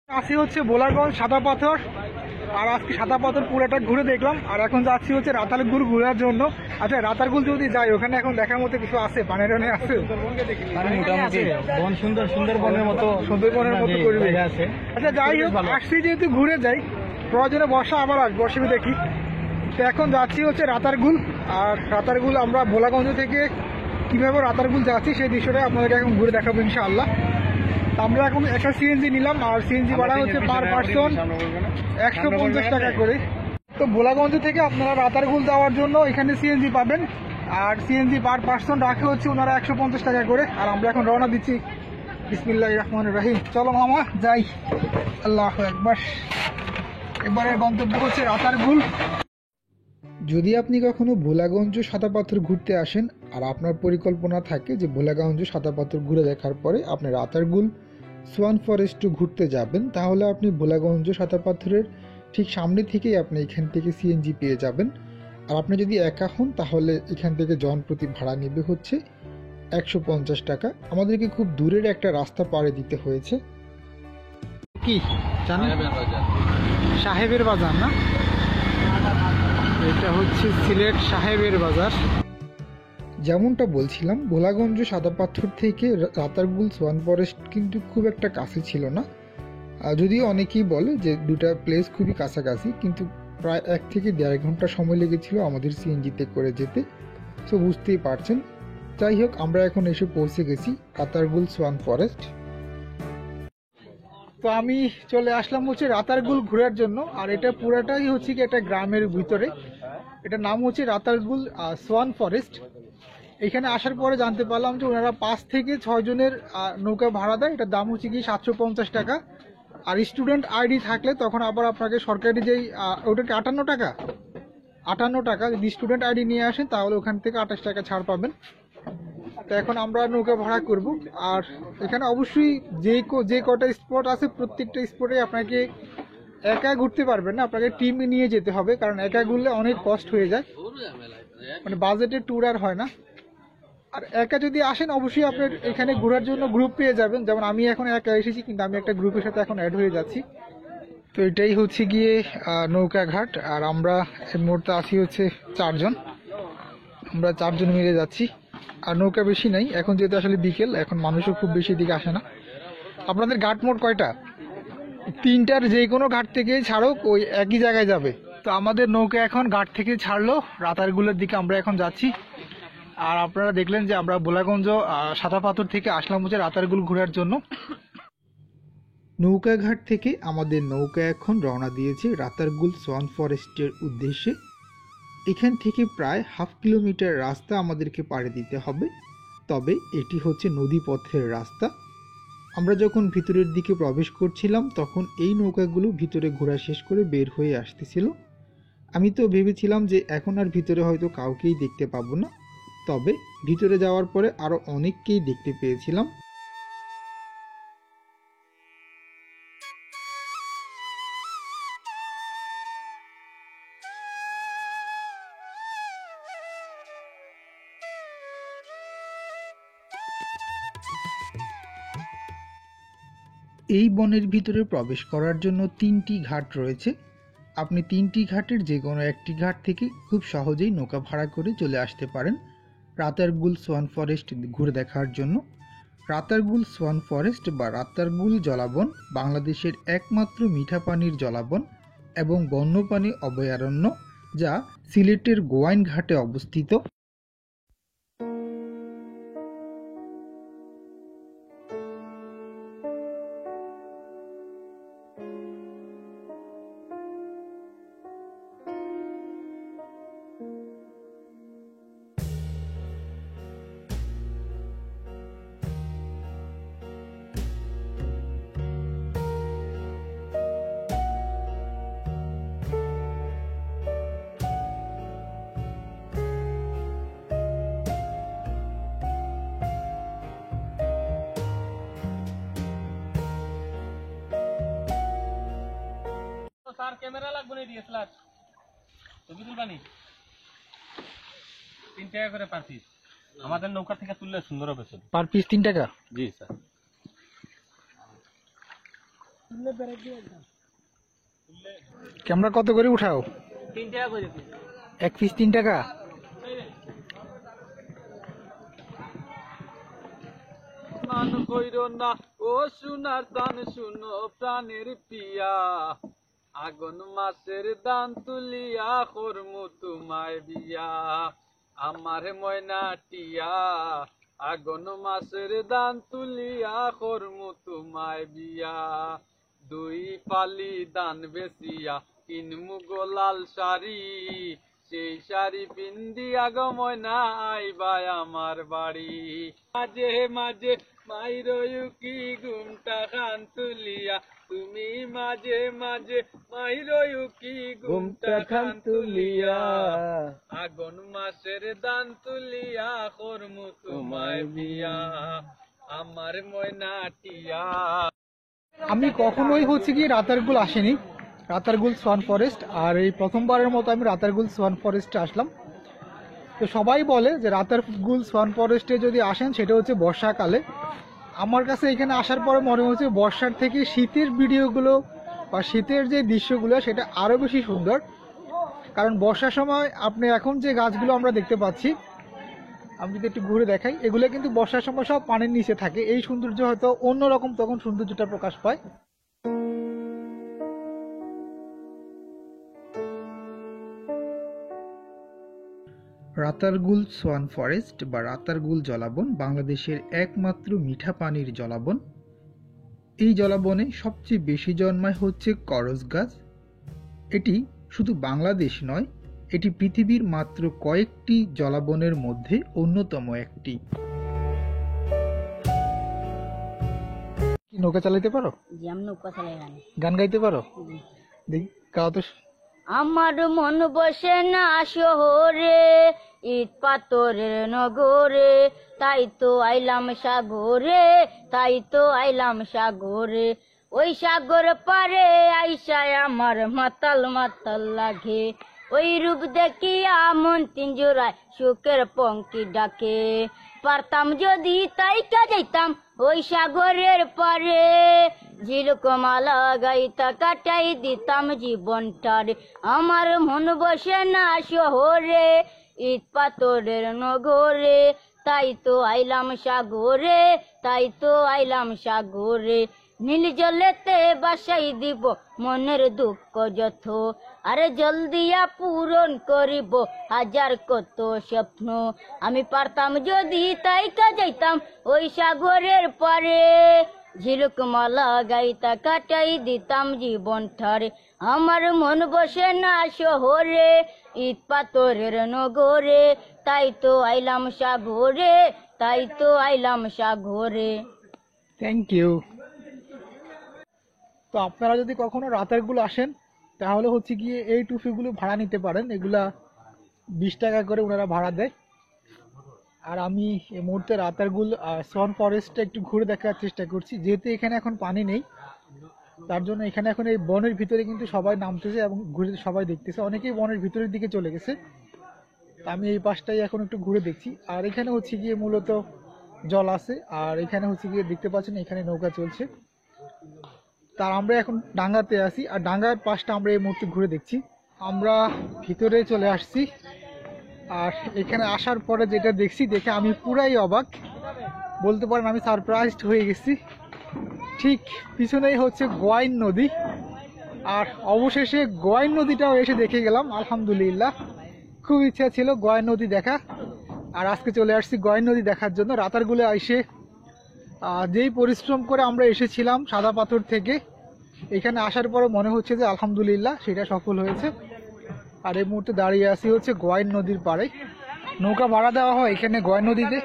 আসি হচ্ছে বোলাগঞ্জ সাদা পাথর। আর আজকে সাদা পাথর পুরোটা ঘুরে দেখলাম। আর এখন যাচ্ছি হচ্ছে রাতারগুল ঘোরার জন্য। আচ্ছা, রাতারগুল যদি যাই ওখানে এখন দেখার মতো কিছু আছে? পানি টানে আছে মোটামুটি বন, সুন্দর সুন্দরবনের মতো, সুন্দরবনের মতো পরিবেশ আছে। আচ্ছা, যাই হোক, আসছি যেহেতু ঘুরে যাই, প্রয়োজনে বর্ষা আবার আসবো, অসুবিধা দেখি। তো এখন যাচ্ছি হচ্ছে রাতারগুল। আর রাতারগুল আমরা ভোলাগঞ্জ থেকে কিভাবে রাতারগুল যাচ্ছি সেই দৃশ্যটা আপনাদেরকে এখন ঘুরে দেখাবো ইনশাআল্লাহ। আমরা এখন একটা সিএনজি নিলাম, আর সিএনজি ভাড়া হচ্ছে পার পার্সন 150 টাকা করে। তো ভোলাগঞ্জ থেকে আপনারা রাতারগুল যাওয়ার জন্য এখানে সিএনজি পাবেন, আর সিএনজি পার পার্সন রাখে হচ্ছে ওনারা 150 টাকা করে। আর আমরা এখন রওনা দিচ্ছি। বিসমিল্লাহির রহমানির রহিম। চলো মামা যাই। আল্লাহু আকবার। এবারে গন্তব্য হচ্ছে রাতারগুল। যদি আপনি কখনো ভোলাগঞ্জ সাদা পাথর ঘুরতে আসেন আর আপনার পরিকল্পনা থাকে যে ভোলাগঞ্জ সাদা পাথর ঘুরে দেখার পরে আপনি রাতারগুল সোয়ান ফরেস্ট ঘুরতে যাবেন, তাহলে আপনি ভোলাগঞ্জ সাদা পাথরের ঠিক সামনে থেকেই আপনি এখান থেকে সিএনজি পেয়ে যাবেন। আর আপনি যদি একা হন তাহলে এখান থেকে জনপ্রতি ভাড়া নেবে হচ্ছে 150 টাকা। আমাদেরকে খুব দূরের একটা রাস্তা পাড়ি দিতে হয়েছে। কি জানেন? সাহেবের বাজার না, এটা হচ্ছে সিলেট সাহেবের বাজার। যেমনটা বলছিলাম, ভোলাগঞ্জ সাদা পাথর থেকে রাতারগুল সোয়ান ফরেস্ট কিন্তু খুব একটা কাছে ছিল না। যদিও অনেকেই বলে যে দুটা প্লেস খুবই কাছাকাছি, কিন্তু প্রায় 1 থেকে 1.5 ঘন্টা সময় লেগেছিল আমাদের সিএনজিতে করে যেতে। তো বুঝতেই পারছেন। যাই হোক, আমরা এখন এসে পৌঁছে গেছি রাতারগুল সোয়ান ফরেস্ট। তো আমি চলে আসলাম হচ্ছে রাতারগুল ঘোরার জন্য। আর এটা পুরাটাই হচ্ছে কি একটা গ্রামের ভিতরে। এটার নাম হচ্ছে রাতারগুল সোয়ান ফরেস্ট। এখানে আসার পরে জানতে পারলাম যে ওনারা 5 থেকে 6 জনের নৌকা ভাড়া দেয়। এটার দাম হচ্ছে কি 750 টাকা। আর স্টুডেন্ট আইডি থাকলে তখন আবার আপনাকে সরকারি যেই ওটাকে 58 টাকা যদি স্টুডেন্ট আইডি নিয়ে আসেন তাহলে ওখান থেকে 28 টাকা ছাড় পাবেন। তো এখন আমরা নৌকা ভাড়া করব। আর এখানে অবশ্যই যে কটা স্পট আছে প্রত্যেকটা স্পটে আপনাকে একা ঘুরতে পারবেন না, আপনাকে টিম নিয়ে যেতে হবে, কারণ একা ঘুরলে অনেক কষ্ট হয়ে যায়, মানে বাজেটের ট্যুর আর হয় না। আর একা যদি আসেন অবশ্যই আপনার এখানে ঘোরার জন্য গ্রুপ পেয়ে যাবেন। যেমন আমি এখন একা এসেছি, কিন্তু আমি একটা গ্রুপের সাথে এখন অ্যাড হয়ে যাচ্ছি। তো এটাই হচ্ছে গিয়ে নৌকা ঘাট। আর আমরা এই মুহূর্তে আছি হচ্ছে 4 জন। আমরা 4 জন মিলে যাচ্ছি। আর নৌকা বেশি নাই এখন, যেহেতু আসলে বিকেল, এখন মানুষও খুব বেশি দিকে আসে না। আপনাদের ঘাট মোট কয়টা? 3টার যে কোনো ঘাট থেকে ছাড়ুক ওই একই জায়গায় যাবে। তো আমাদের নৌকা এখন ঘাট থেকে ছাড়লো, রাতারগুলের দিকে আমরা এখন যাচ্ছি। আর আপনারা দেখলেন যে আমরা ভোলাগঞ্জ সাদা পাথর থেকে আসলাম হচ্ছে রাতারগুল ঘোরার জন্য। নৌকাঘাট থেকে আমাদের নৌকা এখন রওনা দিয়েছে রাতারগুল সোয়ান ফরেস্টের উদ্দেশ্যে। এখান থেকে প্রায় 1/2 কিলোমিটার রাস্তা আমাদেরকে পাড়ি দিতে হবে। তবে এটি হচ্ছে নদীপথের রাস্তা। আমরা যখন ভিতরের দিকে প্রবেশ করছিলাম তখন এই নৌকাগুলো ভিতরে ঘোরা শেষ করে বের হয়ে আসতেছিল। আমি তো ভেবেছিলাম যে এখন আর ভিতরে হয়তো কাউকেই দেখতে পাবো না, তবে ভিতরে যাওয়ার পরে আরো অনেককেই দেখতে পেয়েছিলাম। এই বনের ভিতরে প্রবেশ করার জন্য 3টি ঘাট রয়েছে। আপনি 3টি ঘাটের যে কোনো একটি ঘাট থেকে খুব সহজেই নৌকা ভাড়া করে চলে আসতে পারেন রাতারগুল সোয়ান ফরেস্ট ঘুরে দেখার জন্য। রাতারগুল সোয়ান ফরেস্ট বা রাতারগুল জলাবন বাংলাদেশের একমাত্র মিঠা পানির জলাবন এবং বন্যপ্রাণী অভয়ারণ্য, যা সিলেটের গোয়াইন ঘাটে অবস্থিত। স্যার ক্যামেরা লাগবে না, ডিএসএলআর ছবি তুলবানি 3 টাকা করে পার পিস। আমাদের নৌকা থেকে তুললে সুন্দর হবে। পার পিস 3 টাকা? জি স্যার। ক্যামেরা কত করে উঠাও? 3 টাকা করে। এক পিস 3 টাকা। মান কইরো না ও সোনার দান শুনো প্রাণের পিয়া, আগুন মাসের দান তুলিয়া করমু তোমায় বিয়া, আমার ময়না টিয়া, আগুন মাসের দান তুলিয়া করমু তোমায় বিয়া, 2 পালি দান বেচিয়া কিনমু গোলাল শাড়ি, সেই শাড়ি পিন্দিয়া গো ময়না আইবা আমার বাড়ি, মাঝে মাঝে মাইরয়ুকি ঘুমটা খান তুলিয়া, তুমি মাঝে মাঝে মাইরয়ুকি ঘুমটা খান তুলিয়া, আগুন মাসের দান তুলিয়া করমু তোমায় বিয়া, আমার ময়না টিয়া। আমি কখনোই হচ্ছে কি রাতারগুল আসেনি, রাতারগুল সোয়ান ফরেস্ট, আর এই প্রথমবারের মতো আমি রাতারগুল সোয়ান ফরেস্টে আসলাম। তো সবাই বলে যে রাতারগুল সোয়ান ফরেস্টে যদি আসেন সেটা হচ্ছে বর্ষাকালে। আমার কাছে এখানে আসার পরে মনে হচ্ছে বর্ষার থেকে শীতের ভিডিওগুলো বা শীতের যে দৃশ্যগুলো সেটা আরও বেশি সুন্দর। কারণ বর্ষার সময় আপনি এখন যে গাছগুলো আমরা দেখতে পাচ্ছি, আমি যদি একটু ঘুরে দেখাই, এগুলো কিন্তু বর্ষার সময় সব পানির নিচে থাকে। এই সৌন্দর্য হয়তো অন্যরকম তখন সৌন্দর্যটা প্রকাশ পায়। রাতারগুল সোয়ান ফরেস্ট বা রাতারগুল জলাবন বাংলাদেশের একমাত্র মিঠা পানির জলাবন। এই জলাবনে সবচেয়ে বেশি জন্মায় হচ্ছে করজ গাছ। এটি শুধু বাংলাদেশ নয়, এটি পৃথিবীর মাত্র কয়েকটি জলাবনের মধ্যে অন্যতম একটি। কি নৌকা চালাতে পারো? জি, আমি নৌকা চালাই গান। গান গাইতে পারো? দেখি গাও তো। আমার মন বসে না শহরে, ইট পাথরের নগরে, তাই তো আইলাম সাগরে, তাই তো আইলাম সাগরে, ওই সাগর পারে আইসায় আমার মাতাল মাতাল লাগে, ওই রূপ দেখিয়া মন তিনজোড়ায় সুখের পঙ্কি ডাকে, পারতাম যদি তাই যাইতাম ওই সাগরের পারে, ঝিলকমালা গাইতা কাটাই দিতাম জীবনটারে, আমার মন বসে না শহরে, ইট পাথরের নগরে, তাই তো আইলাম সাগরে, তাই তো আইলাম সাগরে, নীল জলেতে বাসাই দিব মনের দুঃখ যত, আরে জলদিয়া পূরণ করিব হাজার কত স্বপ্ন, আমি পারতাম যদি তাই যাইতাম ওই সাগরের পারে, ঝিলুকমালা গাইতা কাটাই দিতাম জীবনটারে, আমার মন বসে না শহরে, ইট পাথরের নগরে, তাই তো আইলাম সাগরে, তাই তো আইলাম সাগরে। Thank you. তো আপনারা যদি কখনো রাতারগুল আসেন তাহলে হচ্ছে গিয়ে এই টুপিগুলো ভাড়া নিতে পারেন। এগুলা 20 টাকা করে ওনারা ভাড়া দেয়। আর আমি এই মুহূর্তে রাতারগুল সোয়ান ফরেস্টে একটু ঘুরে দেখার চেষ্টা করছি, যেহেতু এখানে এখন পানি নেই, তার জন্য এখানে এখন এই বনের ভিতরে কিন্তু সবাই নামতেছে এবং ঘুরে সবাই দেখতেছে। অনেকেই বনের ভিতরের দিকে চলে গেছে, আমি এই পাশটাই এখন একটু ঘুরে দেখছি। আর এখানে হচ্ছে গিয়ে মূলত জল আছে, আর এখানে হচ্ছে গিয়ে দেখতে পাচ্ছেন এখানে নৌকা চলছে। তার আমরা এখন ডাঙ্গাতে আছি, আর ডাঙ্গার পাশটা আমরা এই মুহূর্তে ঘুরে দেখছি। আমরা ভিতরে চলে আসছি, আর এখানে আসার পরে যেটা দেখছি দেখে আমি পুরাই অবাক, বলতে পারেন আমি সারপ্রাইজড হয়ে গেছি। ঠিক পিছনেই হচ্ছে গোয়াইন নদী, আর অবশেষে গোয়াইন নদীটাও এসে দেখে গেলাম। আলহামদুলিল্লাহ, খুব ইচ্ছা ছিল গোয়াইন নদী দেখা, আর আজকে চলে আসছি গোয়াইন নদী দেখার জন্য। রাতারগুলে এসে যেই পরিশ্রম করে আমরা এসেছিলাম সাদা পাথর থেকে, এখানে আসার পরে মনে হচ্ছে যে আলহামদুলিল্লাহ সেটা সফল হয়েছে। আর এই মুহূর্তে দাঁড়িয়ে আছি হচ্ছে গোয়াইন নদীর পাড়ে। নৌকা ভাড়া দেওয়া হয় এখানে গোয়াইন নদীতে।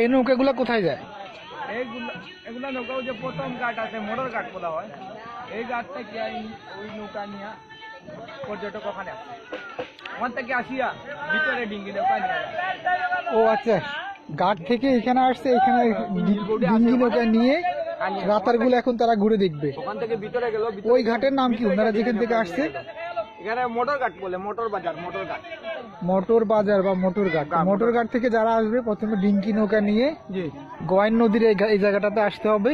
এই নৌকাগুলো কোথায় যায়? এগুলা নৌকা যে প্রথম ঘাট আছে মোটর ঘাট বলা হয়, এই ঘাট থেকে ওই নৌকা নিয়ে পর্যটক ওখানে আসে, ওখান থেকে আসিয়া ভিতরে ডিঙ্গি নৌকা নিয়ে যায়। ও আচ্ছা, ঘাট থেকে এখানে আসছে, এখানে ডিঙ্গি নৌকা নিয়ে রাতারগুলো এখন তারা ঘুরে দেখবে। ওখান থেকে ভিতরে গেল। ওই ঘাটের নাম কি ওনারা যেখান থেকে আসছে? এখানে মোটর ঘাট বলে, মোটর বাজার, মোটর ঘাট। মোটর বাজার বা মোটর ঘাট। মোটর ঘাট থেকে যারা আসবে প্রথমে ডিঙ্কি নৌকা নিয়ে জি, গয়েন নদীর এই জায়গাটাতে আসতে হবে।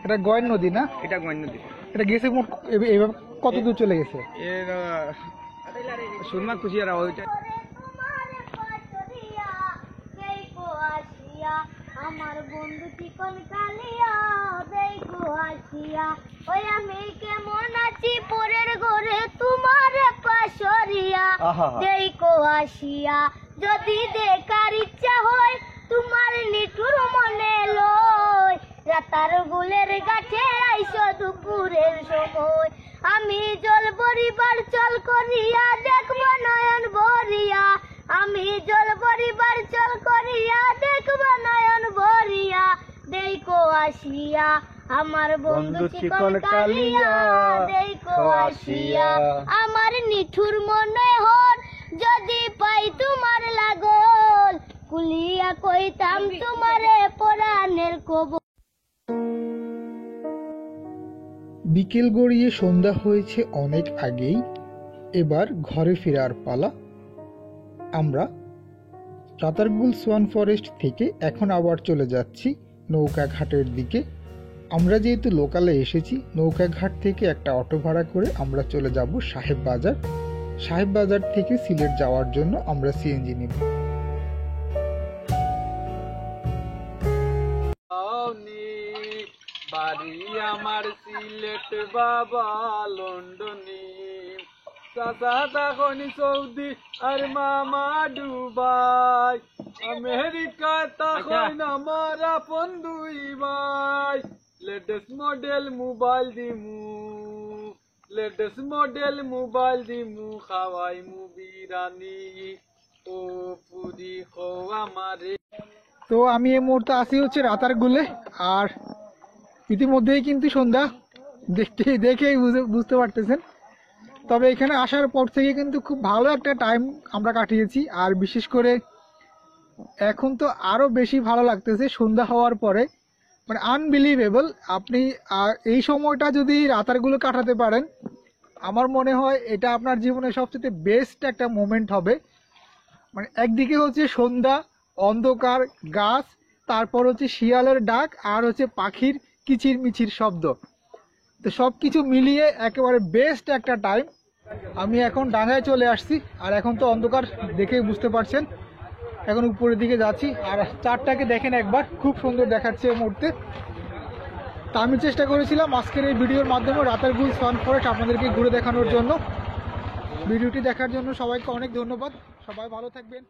এটা গয়েন নদী না? এটা গঞ্জ নদী। এটা গেছে মোট এবার কত দূর চলে গেছে? এর সুরমা কুচিয়ারা ওইটা। আমার বন্ধু চিকন কালিয়া দেখো আসিয়া, ওই আমি কেমন আছি পরের ঘরে তোমার পাশরিয়া, দেখো আসিয়া যদি দেখার ইচ্ছা হয় তোমার নিঠুর মনে লয়, রাতার গুলের গাছে আইসো দুপুরের সময়, আমি জল ভরিবার চল করিয়া দেখবো নয়ন ভরিয়া, আমি জল ভরিবার চল করিয়া দেখবো নয়ন ভরিয়া, দেখো আসিয়া আমার বন্ধু চিকন কালিয়া দেখো আসিয়া, আমার নিঠুর মনে হর যদি পাই তোমার লাগল, কুলিয়া কইতাম তোমারে পরাণের কবর। বিকেল গড়িয়ে সন্ধ্যা হয়েছে অনেক আগেই, এবার ঘরে ফেরার পালা। আমরা রাতারগুল সোয়ান ফরেস্ট থেকে এখন আবার চলে যাচ্ছি নৌকা ঘাটের দিকে। আমরা যেহেতু লোকালে এসেছি, নৌকা ঘাট থেকে একটা অটো ভাড়া করে আমরা চলে যাব সাহেব বাজার। সাহেব বাজার থেকে সিলেট যাওয়ার জন্য আমরা সিএনজি নেব। বাড়ি আমার সিলেট বাবা লন্ডনী, চাচা তখন সৌদি আর মামা দুবাই, আমেরিকা তখন আমার আপন দুই ভাই, লেটেস্ট মডেল মোবাইল দিমু, লেটেস্ট মডেল মোবাইল দিমু, খাওয়াই মু বিরানি ও পুরি খো আমারে। তো আমি এই মুহূর্তে আসি হচ্ছে রাতারগুলে, আর ইতিমধ্যেই কিন্তু সন্ধ্যা দেখেই বুঝতে পারতেছেন। তবে এখানে আসার পর থেকে কিন্তু খুব ভালো একটা টাইম আমরা কাটিয়েছি, আর বিশেষ করে এখন তো আরো বেশি ভালো লাগতেছে সন্ধ্যা হওয়ার পরে, মানে আনবিলিভেবল। আপনি এই সময়টা যদি রাতারগুলো কাটাতে পারেন, আমার মনে হয় এটা আপনার জীবনের সবচেয়ে বেস্ট একটা মোমেন্ট হবে। মানে একদিকে হচ্ছে সন্ধ্যা, অন্ধকার, গাছ, তারপর হচ্ছে শিয়ালের ডাক, আর হচ্ছে পাখির কিচির মিচির শব্দ, তো সবকিছু মিলিয়ে একেবারে বেস্ট একটা টাইম। আমি এখন ডাঙায় চলে আসছি, আর এখন তো অন্ধকার দেখেই বুঝতে পারছেন। এখন উপরের দিকে যাচ্ছি, আর চারটাকে দেখেন একবার, খুব সুন্দর দেখাচ্ছে এই মুহূর্তে। তা আমি চেষ্টা করেছিলাম আজকের এই ভিডিওর মাধ্যমে রাতারগুল সোয়ান ফরেস্ট আপনাদেরকে ঘুরে দেখানোর জন্য। ভিডিওটি দেখার জন্য সবাইকে অনেক ধন্যবাদ। সবাই ভালো থাকবেন।